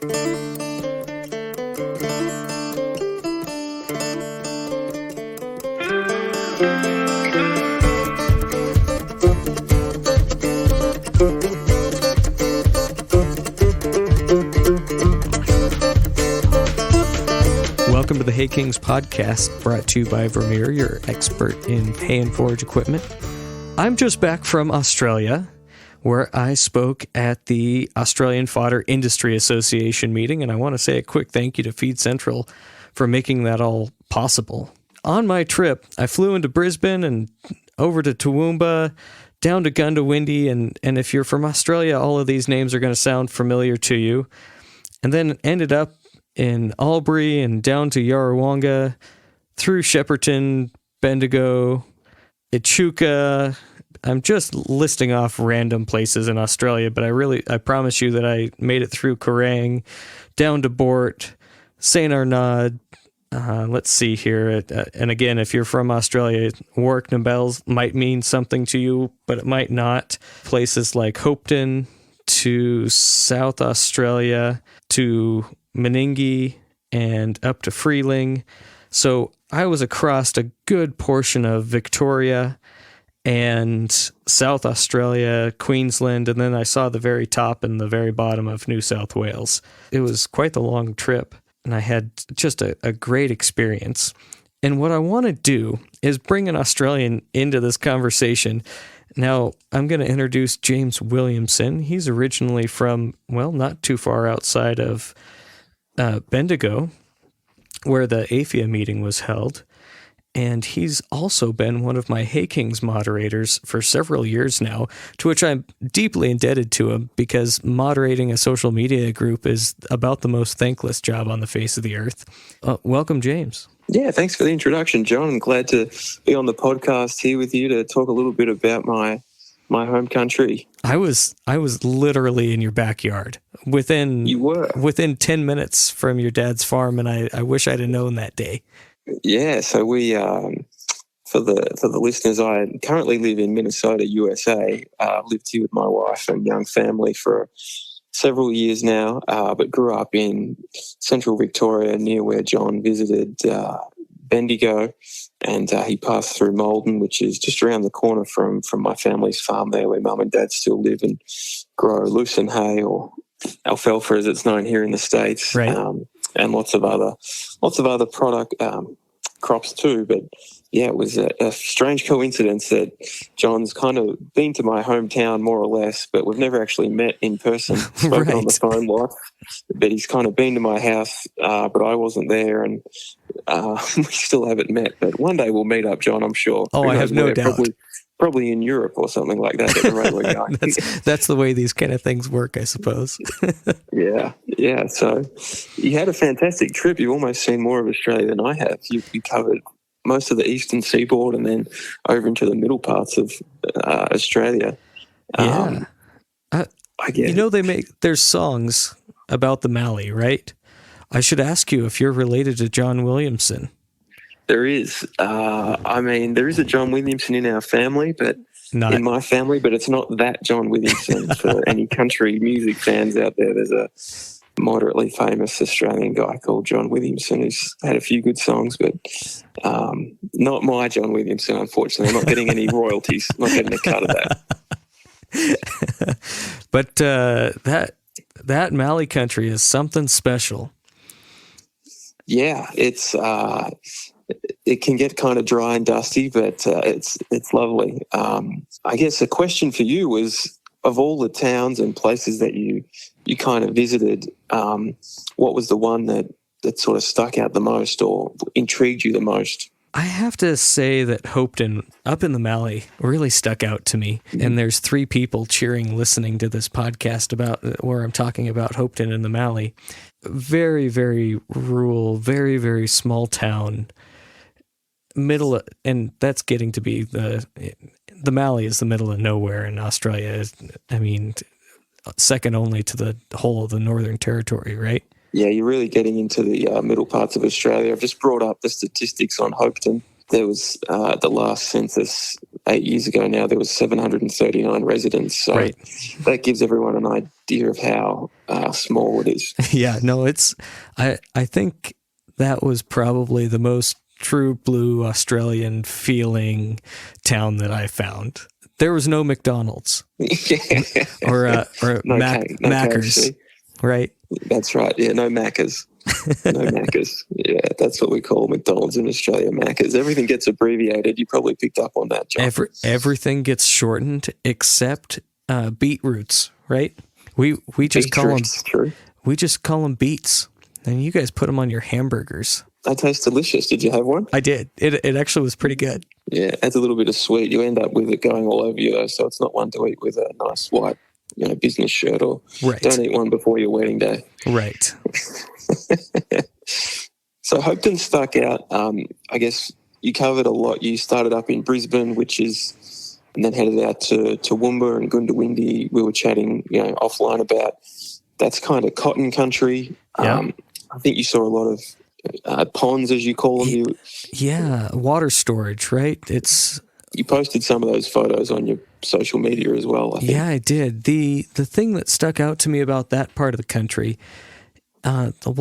Welcome to the Hay Kings podcast, brought to you by Vermeer, your expert in hay and forage equipment. I'm just back from Australia, where I spoke at the Australian Fodder Industry Association meeting, and I want to say a quick thank you to Feed Central for making that all possible. On my trip, I flew into Brisbane and over to Toowoomba, down to Gundawindi, and if you're from Australia, all of these names are going to sound familiar to you, and then ended up in Albury and down to Yarrawonga, through Shepparton, Bendigo, Echuca. I'm just listing off random places in Australia, but I promise you that I made it through Kerrang, down to Bort, St. Arnaud. Let's see here. And again, if you're from Australia, Warwick Nobels might mean something to you, but it might not. Places like Hopeton, to South Australia, to Meningie, and up to Freeling. So I was across a good portion of Victoria and South Australia, Queensland, and then I saw the very top and the very bottom of New South Wales. It was quite the long trip, and I had just a great experience. And what I want to do is bring an Australian into this conversation. Now, I'm going to introduce James Williamson. He's originally from, well, not too far outside of Bendigo, where the AFIA meeting was held. And he's also been one of my Hay Kings moderators for several years now, to which I'm deeply indebted to him, because moderating a social media group is about the most thankless job on the face of the earth. Welcome, James. Yeah, thanks for the introduction, John. I'm glad to be on the podcast here with you to talk a little bit about my home country. I was literally in your backyard within 10 minutes from your dad's farm, and I wish I'd have known that day. Yeah, so we for the listeners, I currently live in Minnesota, USA. Lived here with my wife and young family for several years now, but grew up in central Victoria near where John visited Bendigo, and he passed through Malden, which is just around the corner from my family's farm there, where Mum and Dad still live and grow lucerne hay, or alfalfa as it's known here in the States, right. And lots of other product crops too. But yeah, it was a strange coincidence that John's kind of been to my hometown more or less, but we've never actually met in person, spoken right. on the phone lot. But he's kind of been to my house, but I wasn't there, and we still haven't met. But one day we'll meet up, John, I'm sure. Oh, I have no doubt. Probably in Europe or something like that at the rate we're going. That's the way these kind of things work, I suppose. Yeah. So you had a fantastic trip. You've almost seen more of Australia than I have. You covered most of the eastern seaboard and then over into the middle parts of Australia. Yeah. I guess. You know, there's songs about the Mallee, right? I should ask you if you're related to Jon Williamson. There is. There is a Jon Williamson in our family, but in my family, but it's not that Jon Williamson. For any country music fans out there, there's a moderately famous Australian guy called Jon Williamson who's had a few good songs, but not my Jon Williamson, unfortunately. I'm not getting any royalties. I'm not getting a cut of that. But that Mallee country is something special. Yeah, it can get kind of dry and dusty, but it's lovely. I guess a question for you was, of all the towns and places that you kind of visited, what was the one that sort of stuck out the most or intrigued you the most? I have to say that Hopeton, up in the Mallee, really stuck out to me. Mm-hmm. And there's 3 people cheering, listening to this podcast about where I'm talking about Hopeton in the Mallee. Very, very rural, very, very small town. And that's getting to be the Mallee is the middle of nowhere in Australia. Second only to the whole of the Northern Territory, right? Yeah, you're really getting into the middle parts of Australia. I've just brought up the statistics on Hopeton. There was the last census 8 years ago now, there was 739 residents. So Right. that gives everyone an idea of how small it is. Yeah, no, I think that was probably the most true blue Australian feeling town that I found. There was no McDonald's or No Maccas, KFC. right? That's right. Yeah, no Maccas. No Maccas. Yeah, that's what we call McDonald's in Australia, Maccas. Everything gets abbreviated. You probably picked up on that, John. Everything gets shortened except beetroots, right? We just call them True. We just call them beets, and you guys put them on your hamburgers. They taste delicious. Did you have one? I did. It actually was pretty good. Yeah, adds a little bit of sweet. You end up with it going all over you, though, so it's not one to eat with a nice white, business shirt, or Right. Don't eat one before your wedding day. Right. So Hopeton stuck out. I guess you covered a lot. You started up in Brisbane, and then headed out to Toowoomba and Goondiwindi. We were chatting, offline about that's kind of cotton country. Yeah. I think you saw a lot of ponds, as you call them. Yeah, water storage, right? You posted some of those photos on your social media as well, I think. Yeah, I did. The thing that stuck out to me about that part of the country, the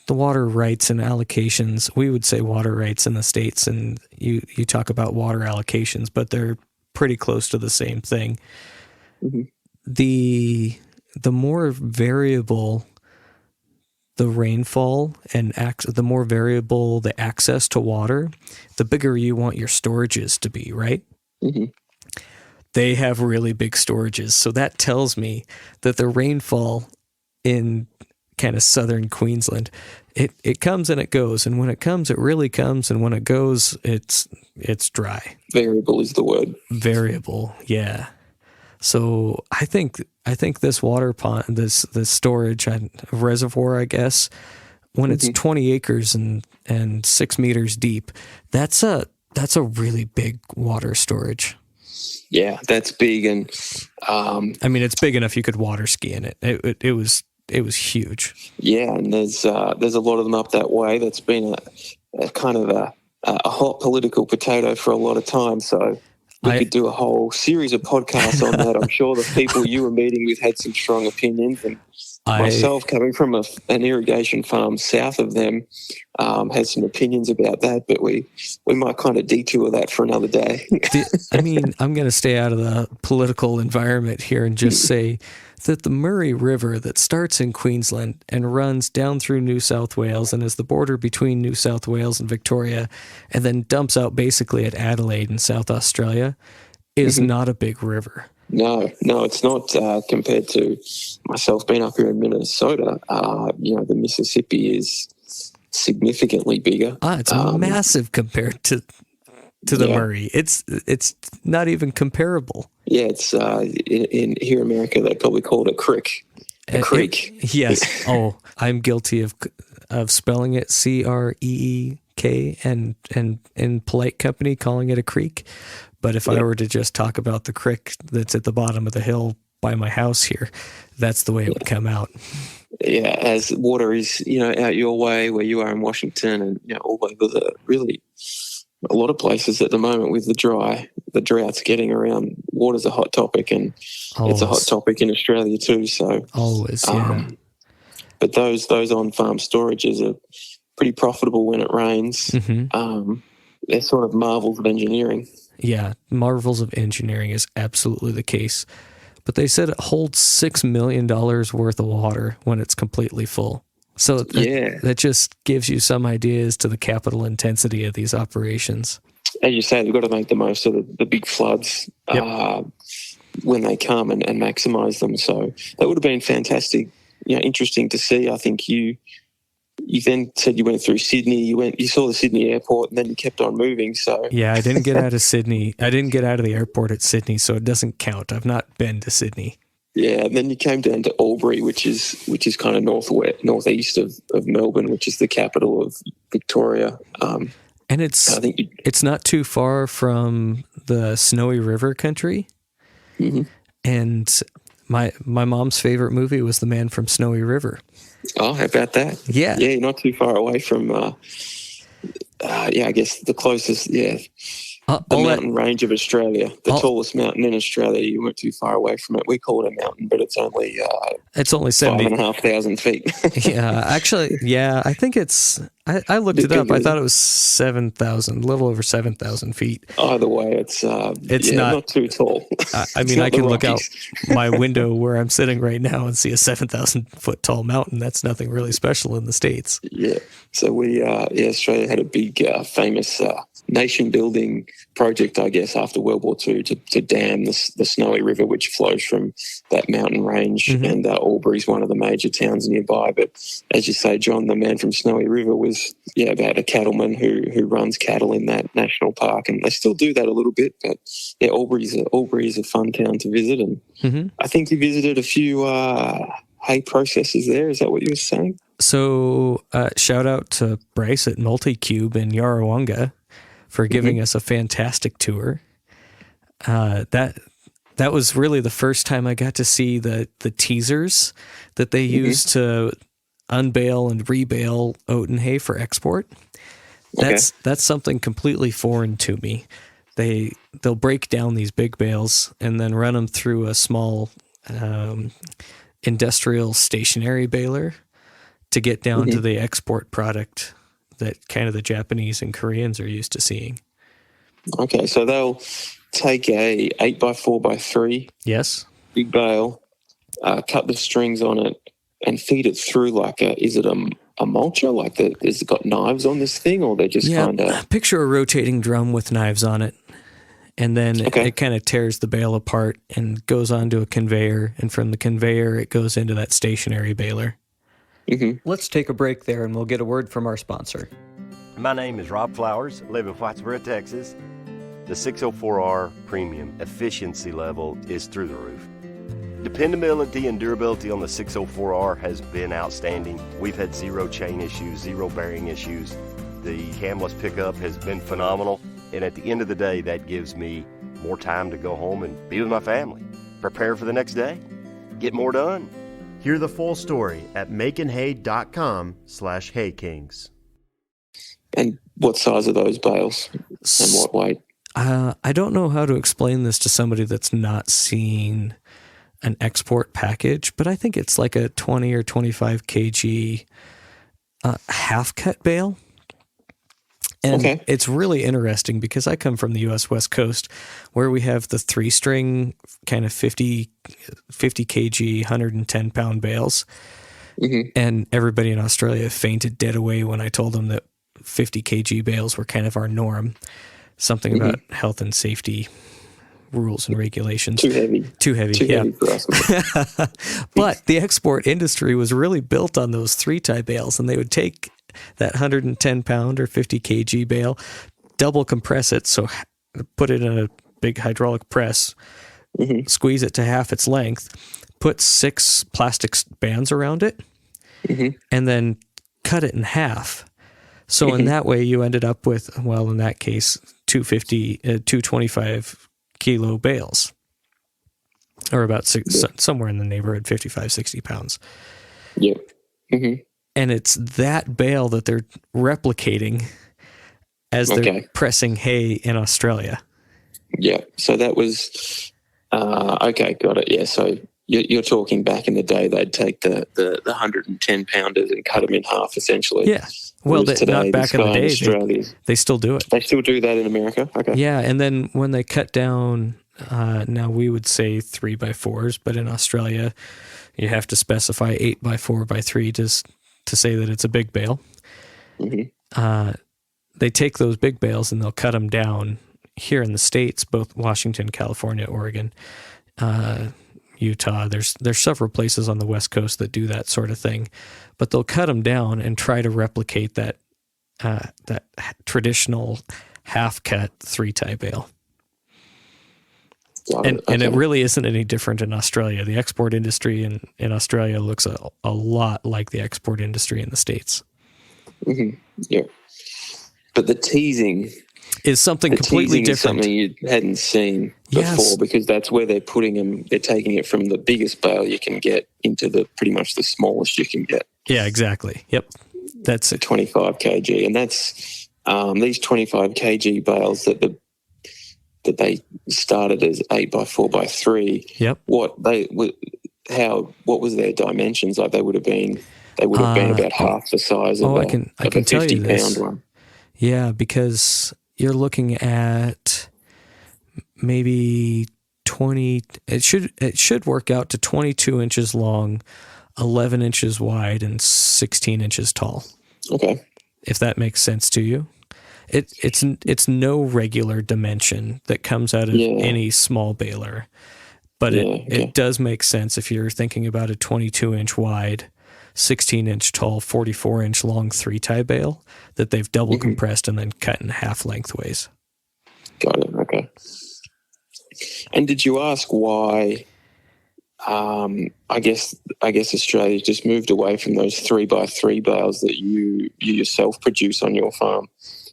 water rights and allocations. We would say water rights in the States, and you talk about water allocations, but they're pretty close to the same thing. Mm-hmm. The more variable the rainfall and the more variable the access to water, the bigger you want your storages to be, right? Mm-hmm. They have really big storages. So that tells me that the rainfall in kind of southern Queensland, it comes and it goes. And when it comes, it really comes. And when it goes, it's dry. Variable is the word. Variable, yeah. So I think this water pond, this storage reservoir, I guess, when it's 20 acres and 6 meters deep, that's a really big water storage. Yeah, that's big, and I mean, it's big enough you could water ski in it. It was huge. Yeah, and there's a lot of them up that way. That's been a kind of a hot political potato for a lot of time. So we could do a whole series of podcasts on that. I'm sure the people you were meeting with had some strong opinions, and myself, coming from an irrigation farm south of them, had some opinions about that. But we might kind of detour that for another day. I mean, I'm going to stay out of the political environment here and just say that the Murray River that starts in Queensland and runs down through New South Wales and is the border between New South Wales and Victoria, and then dumps out basically at Adelaide in South Australia, is not a big river. No, it's not compared to myself being up here in Minnesota. The Mississippi is significally bigger. It's massive compared to the Murray. It's not even comparable. Yeah, it's in here in America they probably call it a creek. A creek. Yes. Oh, I'm guilty of spelling it CREEK and in polite company calling it a creek. But if I were to just talk about the creek that's at the bottom of the hill by my house here, that's the way it would come out. Yeah, as water is, out your way where you are in Washington and all over a lot of places at the moment with the droughts getting around. Water's a hot topic, and it's a hot topic in Australia too. So always, yeah. But those on-farm storages are pretty profitable when it rains. Mm-hmm. They're sort of marvels of engineering. Yeah, marvels of engineering is absolutely the case. But they said it holds $6 million worth of water when it's completely full. So that just gives you some ideas to the capital intensity of these operations. As you say, they've got to make the most of the big floods when they come and maximise them. So that would have been fantastic, interesting to see. I think you then said you went through Sydney. You saw the Sydney airport, and then you kept on moving. So yeah, I didn't get out of Sydney. I didn't get out of the airport at Sydney, so it doesn't count. I've not been to Sydney. Yeah, and then you came down to Albury, which is kind of northeast of Melbourne, which is the capital of Victoria. And it's not too far from the Snowy River country. Mm-hmm. And my mom's favorite movie was The Man from Snowy River. Oh, how about that? Yeah. Yeah, you're not too far away from, I guess the closest, The mountain range of Australia, the tallest mountain in Australia. You weren't too far away from it. We call it a mountain, but it's only 5,500 feet. Yeah, actually, yeah, I think it's. I looked it up. I thought it was 7,000, a little over 7,000 feet. Either way, it's not too tall. I mean, I can look out my window where I'm sitting right now and see a 7,000-foot tall mountain. That's nothing really special in the States. Yeah. So Australia had a big, famous nation-building project, I guess, after World War II to dam the Snowy River, which flows from that mountain range. Mm-hmm. And Albury's one of the major towns nearby. But as you say, John, the man from Snowy River was about a cattleman who runs cattle in that national park, and they still do that a little bit. But yeah, Albury is a fun town to visit, and mm-hmm. I think you visited a few hay processors there. Is that what you were saying? So shout out to Bryce at Multicube in Yarrawonga for giving mm-hmm. us a fantastic tour. That was really the first time I got to see the teasers that they mm-hmm. use to unbale and rebale oat and hay for export. That's something completely foreign to me. They'll break down these big bales and then run them through a small industrial stationary baler to get down mm-hmm. to the export product that kind of the Japanese and Koreans are used to seeing. Okay, so they'll take a 8x4x3 yes big bale, cut the strings on it, and feed it through is it a mulcher? Is it got knives on this thing, or they just kind of... Picture a rotating drum with knives on it, and then it kind of tears the bale apart and goes onto a conveyor, and from the conveyor it goes into that stationary baler. Mm-hmm. Let's take a break there, and we'll get a word from our sponsor. My name is Rob Flowers, live in Whitesboro, Texas. The 604R premium efficiency level is through the roof. Dependability and durability on the 604R has been outstanding. We've had zero chain issues, zero bearing issues. The camless pickup has been phenomenal. And at the end of the day, that gives me more time to go home and be with my family, prepare for the next day, get more done. Hear the full story at makeandhay.com/haykings. And what size are those bales and what weight? I don't know how to explain this to somebody that's not seen an export package, but I think it's like a 20 or 25 kg half cut bale. And it's really interesting because I come from the U.S. West Coast where we have the 3-string kind of 50 kg, 110 pound bales. Mm-hmm. And everybody in Australia fainted dead away when I told them that 50 kg bales were kind of our norm. Something mm-hmm. about health and safety rules and regulations. Too heavy. Too heavy for us. But the export industry was really built on those 3-tie bales, and they would take that 110 pound or 50 kg bale, double compress it, so put it in a big hydraulic press, mm-hmm. squeeze it to half its length, put 6 plastic bands around it, mm-hmm. and then cut it in half. So mm-hmm. in that way you ended up with, well, in that case, 225 kilo bales, or about somewhere in the neighborhood, 55, 60 pounds. Yep. Mm-hmm. And it's that bale that they're replicating as they're pressing hay in Australia. Yeah. So that was, got it. Yeah. So you're talking back in the day, they'd take the 110 pounders and cut them in half, essentially. Yeah. Well, not back in the day. They still do it. They still do that in America? Okay. Yeah. And then when they cut down, now we would say 3x4s, but in Australia, you have to specify 8x4x3 to say that it's a big bale. Mm-hmm. They take those big bales and they'll cut them down here in the States, both Washington, California, Oregon, Utah. There's several places on the West Coast that do that sort of thing, but they'll cut them down and try to replicate that traditional half-cut 3-tie bale. And it really isn't any different in Australia. The export industry in Australia looks a lot like the export industry in the States. Mm-hmm. Yeah. But the teasing is something completely different. Is something you hadn't seen before, because that's where they're putting them. They're taking it from the biggest bale you can get into the pretty much the smallest you can get. Yeah, exactly. Yep. That's it. 25 kg. And that's these 25 kg bales that the that they started as 8x4x3. Yep. What was their dimensions? Like they would have been about half the size of I can a tell you 50-pound this. one. Yeah, because you're looking at maybe 20. It should work out to 22 inches long, 11 inches wide, and 16 inches tall. Okay, if that makes sense to you. It's no regular dimension that comes out of any small baler, but it does make sense if you're thinking about a 22-inch wide, 16-inch tall, 44-inch long 3-tie bale that they've double compressed and then cut in half lengthways. Got it. Okay. And did you ask why? I guess Australia just moved away from those 3x3 bales that you yourself produce on your farm,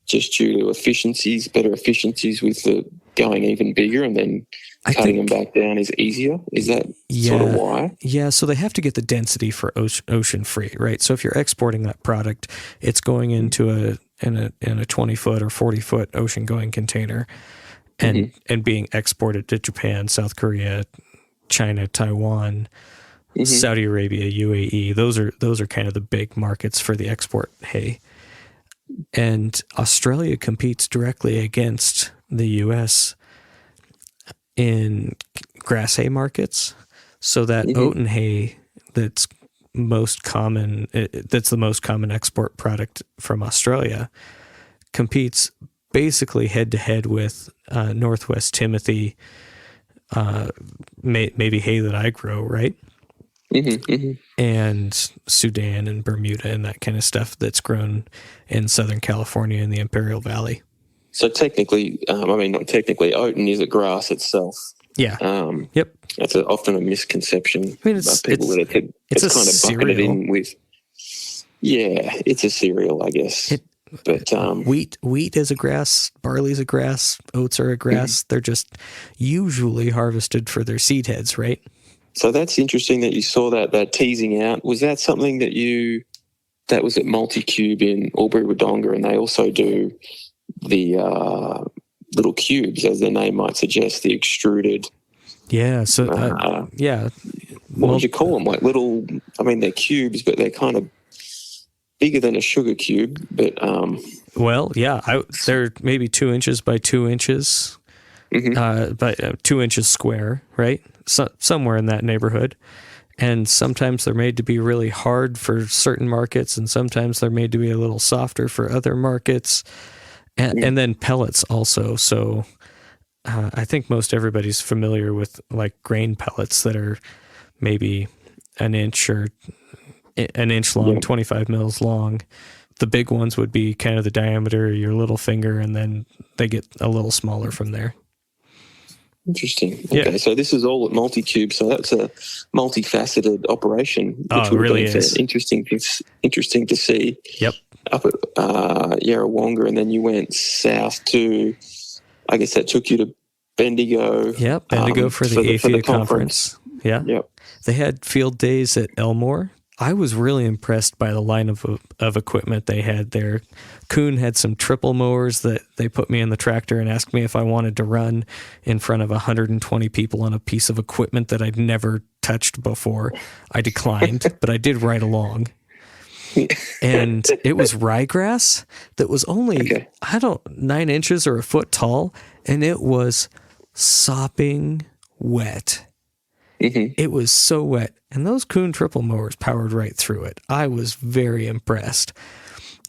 just due to better efficiencies with the going even bigger and then cutting them back down is easier. Is that sort of why? Yeah. So they have to get the density for ocean free, right? So if you're exporting that product, it's going into a 20-foot or 40-foot ocean going container and being exported to Japan, South Korea, China, Taiwan, Saudi Arabia, UAE. Those are kind of the big markets for the export hay. And Australia competes directly against the U.S. in grass hay markets. So that oaten hay that's most common, that's the most common export product from Australia, competes basically head to head with Northwest Timothy, maybe hay that I grow, right? And Sudan and Bermuda and that kind of stuff that's grown in Southern California in the Imperial Valley. So technically, not technically, oaten is a grass itself. Yeah. Yep. That's often a misconception by people that it's kind of bucketed in with. Yeah, it's a cereal, I guess. But wheat is a grass, barley's a grass, oats are a grass. They're just usually harvested for their seed heads, right? So that's interesting that you saw that teasing out. Was that something that was at Multicube in Albury-Wodonga, and they also do the little cubes, as their name might suggest, the extruded. Yeah. So what would you call them? Like little. They're cubes, but they're kind of bigger than a sugar cube. But they're maybe 2 inches by 2 inches, by 2 inches square, right? So, somewhere in that neighborhood. And sometimes they're made to be really hard for certain markets, and sometimes they're made to be a little softer for other markets. And then pellets also. So I think most everybody's familiar with like grain pellets that are maybe an inch long, 25 mils long. The big ones would be kind of the diameter of your little finger, and then they get a little smaller from there. Interesting. Okay, so this is all at Multicube, so that's a multifaceted operation. Which it really is. Interesting to see. Yep. Up at Yarrawonga, and then you went south to, I guess that took you to Bendigo. Yep, Bendigo for the AFIA conference. Yeah. Yep. They had field days at Elmore. I was really impressed by the line of equipment they had there. Kuhn had some triple mowers that they put me in the tractor and asked me if I wanted to run in front of 120 people on a piece of equipment that I'd never touched before. I declined, but I did ride along. And it was ryegrass that was only, 9 inches or a foot tall, and it was sopping wet. It was so wet. And those Kuhn triple mowers powered right through it. I was very impressed.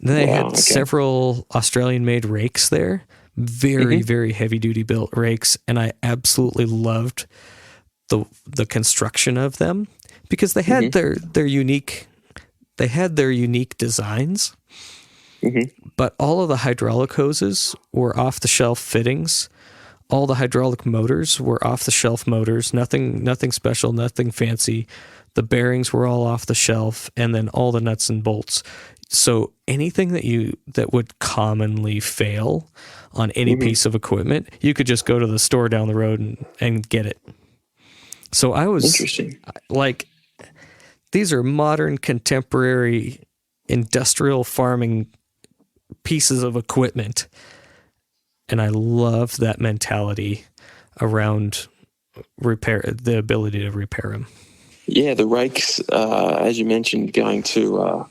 They had several Australian-made rakes there, very, very heavy-duty built rakes, and I absolutely loved the construction of them because they had their unique designs. But all of the hydraulic hoses were off-the-shelf fittings. All the hydraulic motors were off-the-shelf motors, nothing special, nothing fancy. The bearings were all off the shelf, and then all the nuts and bolts. So anything that would commonly fail on any piece of equipment, you could just go to the store down the road and get it. So I was like, these are modern, contemporary, industrial farming pieces of equipment. And I love that mentality around the ability to repair them. Yeah, the rakes, as you mentioned, going to,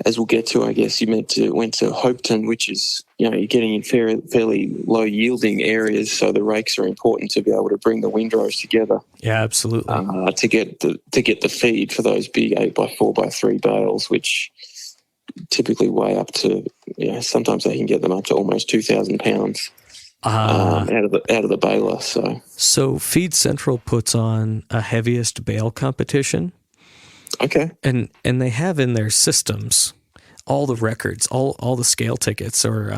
as we'll get to, I guess, you went to Hopeton, which is, you're getting in fairly low yielding areas, so the rakes are important to be able to bring the windrows together. Yeah, absolutely. To get the feed for those big 8x4x3 bales, which typically weigh up to, sometimes they can get them up to almost 2,000 pounds out of the baler. So Feed Central puts on a heaviest bale competition. Okay. And they have in their systems all the records, all the scale tickets, or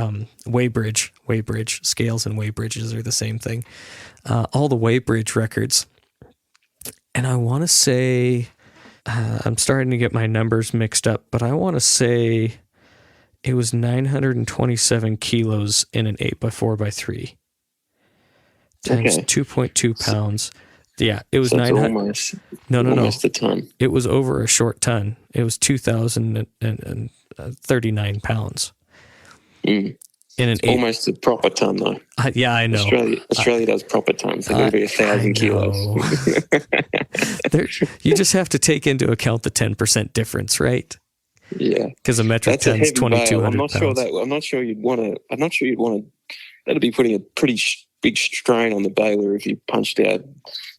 weighbridge scales, and weighbridges are the same thing. All the weighbridge records. And I want to say, I'm starting to get my numbers mixed up, but I want to say it was 927 kilos in an 8x4x3 times 2.2 pounds. Yeah, it was 900. Almost a ton. It was over a short ton. It was 2,039 pounds. In an almost a proper ton, though. Yeah, I know. Australia does proper tons. They're going to be 1,000 kilos. You just have to take into account the 10% difference, right? Yeah, because a metric ton is 2,200 I'm not pounds. I'm not sure you'd want to. That'd be putting a pretty big strain on the baler if you punched out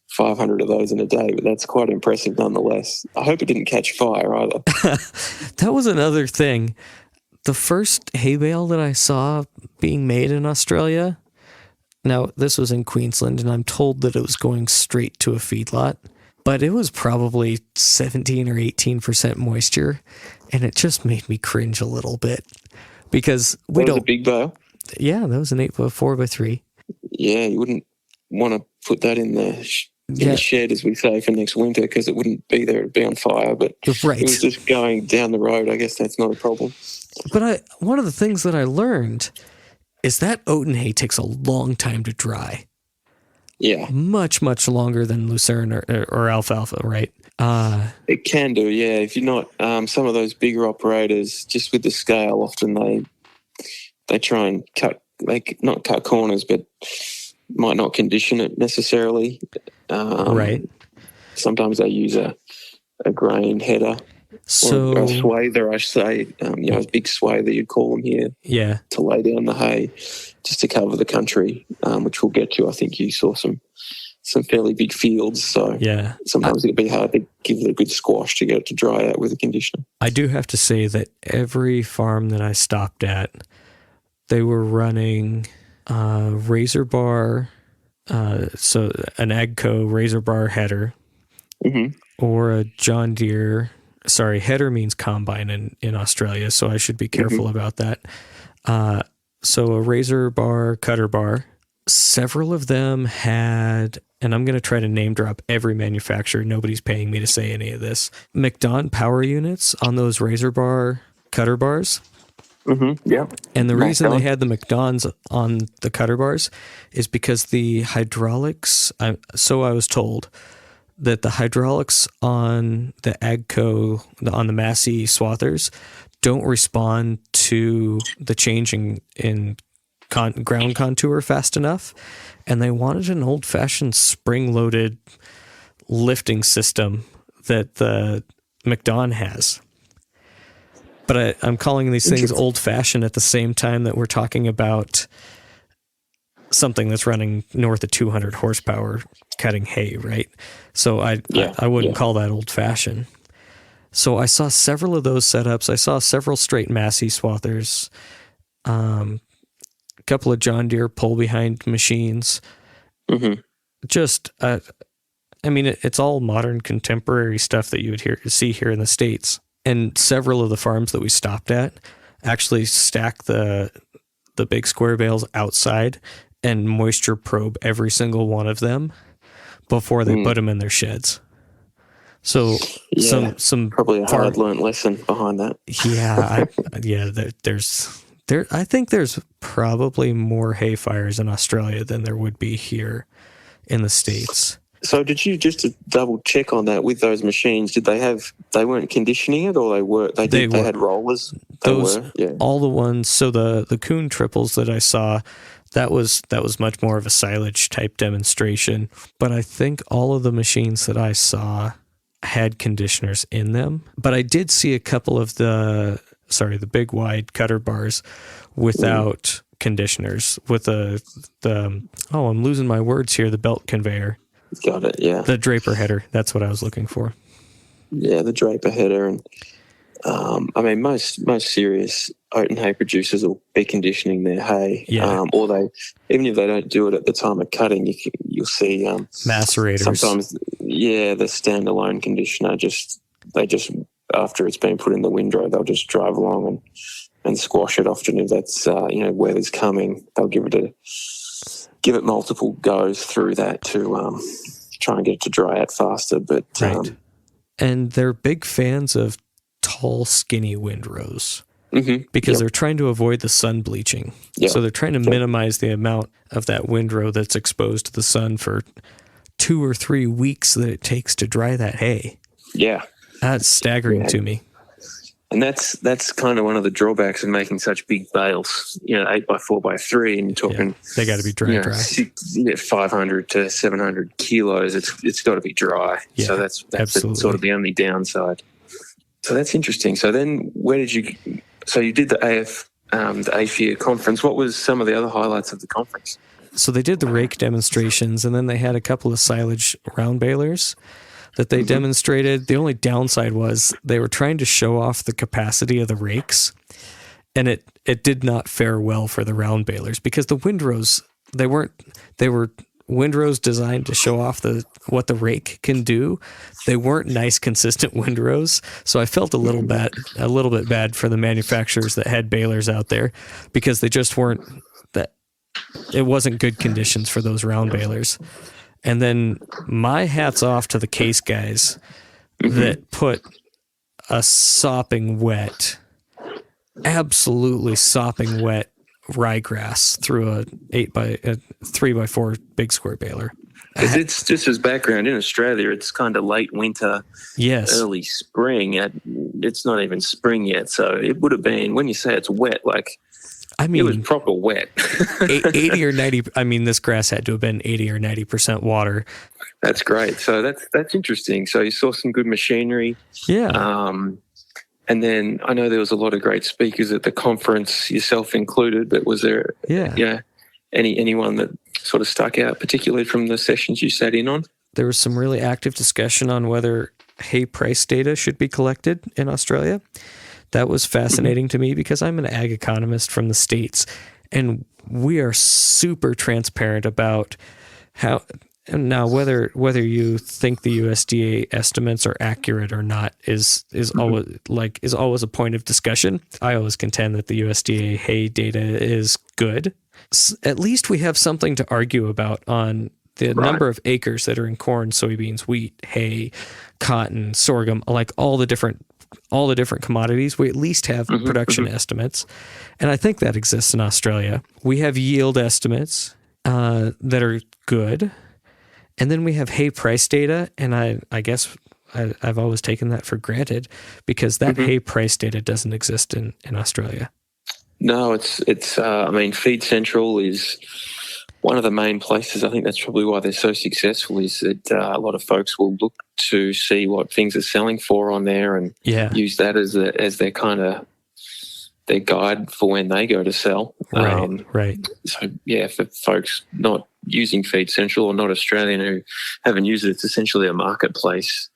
500 of those in a day, but that's quite impressive nonetheless. I hope it didn't catch fire either. That was another thing. The first hay bale that I saw being made in Australia, now this was in Queensland, and I'm told that it was going straight to a feedlot, but it was probably 17 or 18% moisture, and it just made me cringe a little bit because that was a big bale? Yeah, that was an 8x4x3. Yeah, you wouldn't want to put that in the shed, as we say, for next winter, because it wouldn't be there. It'd be on fire. But right. It was just going down the road. I guess that's not a problem. But one of the things that I learned is that oat and hay takes a long time to dry. Yeah. Much, much longer than lucerne or alfalfa, right? It can do, yeah. If you're not, some of those bigger operators, just with the scale, often they try and not cut corners, but might not condition it necessarily. Right. Sometimes they use a grain header, or a swather, I say. A big swather you'd call them here. Yeah. To lay down the hay, just to cover the country, which we'll get to. I think you saw some fairly big fields, so yeah. Sometimes it'd be hard to give it a good squash to get it to dry out with a conditioner. I do have to say that every farm that I stopped at, they were running razor bar, so an Agco razor bar header, or a John Deere. Sorry, header means combine in Australia, so I should be careful about that. So a razor bar, cutter bar. Several of them had, and I'm going to try to name drop every manufacturer. Nobody's paying me to say any of this. McDon power units on those razor bar cutter bars. Yeah. And the reason they had the McDons on the cutter bars is because the hydraulics, so I was told, that the hydraulics on the Agco, on the Massey swathers, don't respond to the changing in ground contour fast enough. And they wanted an old-fashioned spring-loaded lifting system that the McDon has. But I'm calling these things old-fashioned at the same time that we're talking about something that's running north of 200 horsepower cutting hay, right? So I wouldn't call that old-fashioned. So I saw several of those setups. I saw several straight Massey swathers, a couple of John Deere pull-behind machines. Just, it's all modern, contemporary stuff that you would see here in the States. And several of the farms that we stopped at actually stack the big square bales outside and moisture probe every single one of them before they put them in their sheds. So some probably a hard-learned lesson behind that. I think there's probably more hay fires in Australia than there would be here in the States. So did you, just to double check on that, with those machines, they weren't conditioning it, or they had rollers? All the ones, so the Coon triples that I saw, that was much more of a silage type demonstration. But I think all of the machines that I saw had conditioners in them. But I did see a couple of the big wide cutter bars without conditioners, with I'm losing my words here, the belt conveyor. Got it, yeah. The draper header, that's what I was looking for. Yeah, the draper header. And most serious oat and hay producers will be conditioning their hay. Yeah. Or even if they don't do it at the time of cutting, you'll see macerators. Sometimes, the standalone conditioner, they just after it's been put in the windrow, they'll just drive along and squash it. Often, if that's weather's coming, they'll give it multiple goes through that to try and get it to dry out faster. But right. And they're big fans of tall, skinny windrows because they're trying to avoid the sun bleaching. Yep. So they're trying to minimize the amount of that windrow that's exposed to the sun for 2 or 3 weeks that it takes to dry that hay. Yeah. That's staggering to me. And that's kind of one of the drawbacks of making such big bales, 8x4x3, and you're talking. Yeah, they got to be dry. 500 to 700 kilos. It's got to be dry. Yeah, so that's sort of the only downside. So that's interesting. So then, where did you? So you did the AFIA conference. What was some of the other highlights of the conference? So they did the rake demonstrations, and then they had a couple of silage round balers that they demonstrated. The only downside was they were trying to show off the capacity of the rakes, and it did not fare well for the round balers because the windrows, they were windrows designed to show off what the rake can do. They weren't nice, consistent windrows. So I felt a little bit bad for the manufacturers that had balers out there because they just weren't it wasn't good conditions for those round balers. And then my hat's off to the case guys that put a absolutely sopping wet ryegrass through a 3x4 big square baler. Because it's just as background, in Australia, it's kind of late winter, early spring. It's not even spring yet, so it would have been, when you say it's wet, it was proper wet. 80 or 90. I mean, this grass had to have been 80 or 90% water. That's great. So that's interesting. So you saw some good machinery. Yeah. And then I know there was a lot of great speakers at the conference, yourself included. But was there, anyone that sort of stuck out, particularly from the sessions you sat in on? There was some really active discussion on whether hay price data should be collected in Australia. That was fascinating to me because I'm an ag economist from the States, and we are super transparent about how. And now, whether you think the USDA estimates are accurate or not is always a point of discussion. I always contend that the USDA hay data is good. At least we have something to argue about on the number of acres that are in corn, soybeans, wheat, hay, cotton, sorghum, like all the different commodities. We at least have production estimates. And I think that exists in Australia. We have yield estimates that are good. And then we have hay price data. And I guess I've always taken that for granted because that hay price data doesn't exist in Australia. No, it's Feed Central is one of the main places. I think that's probably why they're so successful, is that a lot of folks will look to see what things are selling for on there and use that as their kind of their guide for when they go to sell. Right. So, for folks not using Feed Central or not Australian who haven't used it, it's essentially a marketplace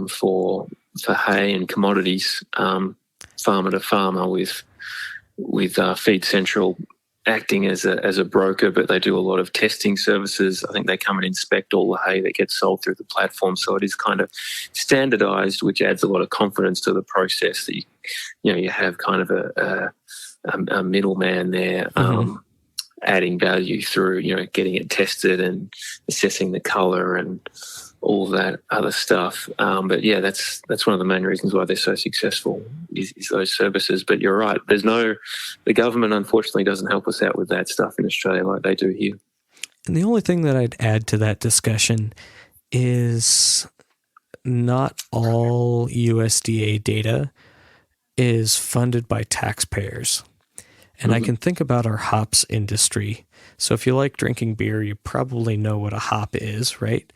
for hay and commodities, farmer to farmer, with Feed Central acting as a broker, but they do a lot of testing services. I think they come and inspect all the hay that gets sold through the platform. So it is kind of standardized, which adds a lot of confidence to the process that you have kind of a middleman there adding value through, getting it tested and assessing the color and all that other stuff. But that's one of the main reasons why they're so successful is those services. But you're right. The government unfortunately doesn't help us out with that stuff in Australia like they do here. And the only thing that I'd add to that discussion is not all USDA data is funded by taxpayers. And I can think about our hops industry. So if you like drinking beer, you probably know what a hop is, right?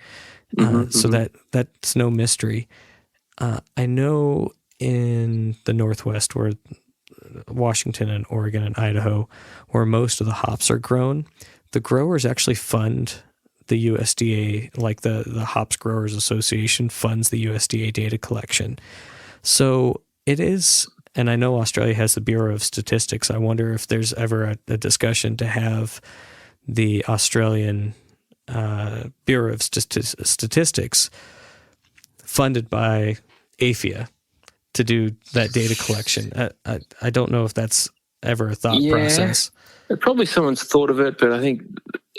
So that's no mystery. I know in the Northwest, where Washington and Oregon and Idaho, where most of the hops are grown, the growers actually fund the USDA, like the Hops Growers Association funds the USDA data collection. So it is, and I know Australia has the Bureau of Statistics. I wonder if there's ever a discussion to have the Australian Bureau of Statistics funded by AFIA to do that data collection. I don't know if that's ever a thought process. Probably someone's thought of it, but I think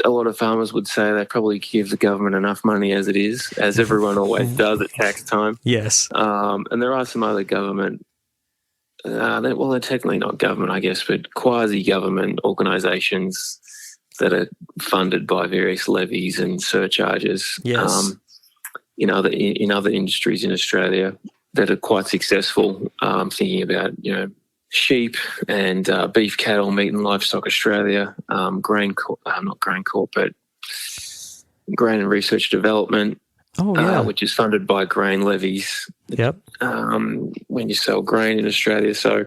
a lot of farmers would say they probably give the government enough money as it is, as everyone always does at tax time. Yes. And there are some other government, they're technically not government, I guess, but quasi-government organisations that are funded by various levies and surcharges. Yes. In other industries in Australia that are quite successful. Thinking about, sheep and beef cattle, meat and livestock Australia, Grain and Research Development, which is funded by grain levies. Yep. When you sell grain in Australia. So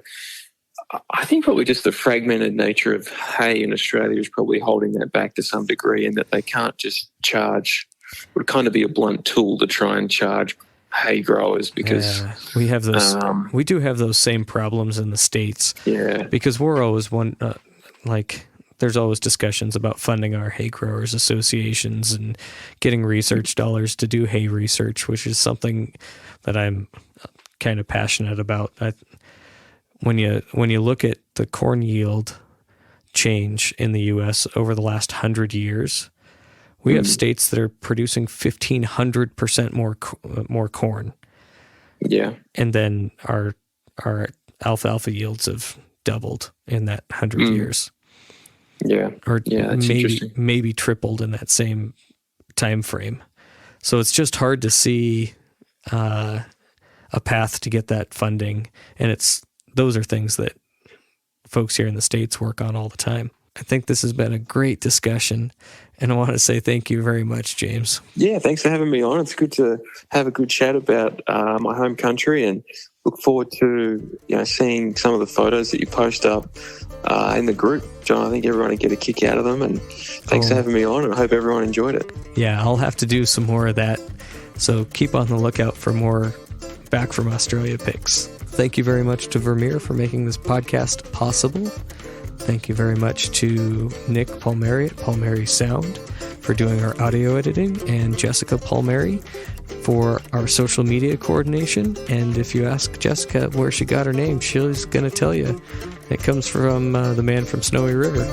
I think probably just the fragmented nature of hay in Australia is probably holding that back to some degree, and that they can't just charge, would kind of be a blunt tool to try and charge hay growers, because we have those. We do have those same problems in the States. Yeah, because we're always there's always discussions about funding our hay growers associations and getting research dollars to do hay research, which is something that I'm kind of passionate about. When you look at the corn yield change in the U.S. over the last 100 years. We have states that are producing 1,500% more corn. Yeah. And then our alfalfa yields have doubled in that 100 years. Yeah. Or maybe tripled in that same time frame. So it's just hard to see a path to get that funding. And those are things that folks here in the States work on all the time. I think this has been a great discussion, and I want to say thank you very much, James. Yeah, thanks for having me on. It's good to have a good chat about my home country, and look forward to seeing some of the photos that you post up in the group. John, I think everyone will get a kick out of them, and thanks for having me on, and I hope everyone enjoyed it. Yeah, I'll have to do some more of that, so keep on the lookout for more Back from Australia pics. Thank you very much to Vermeer for making this podcast possible. Thank you very much to Nick Palmieri at Palmieri Sound for doing our audio editing, and Jessica Palmieri for our social media coordination. And if you ask Jessica where she got her name, she's going to tell you. It comes from the man from Snowy River.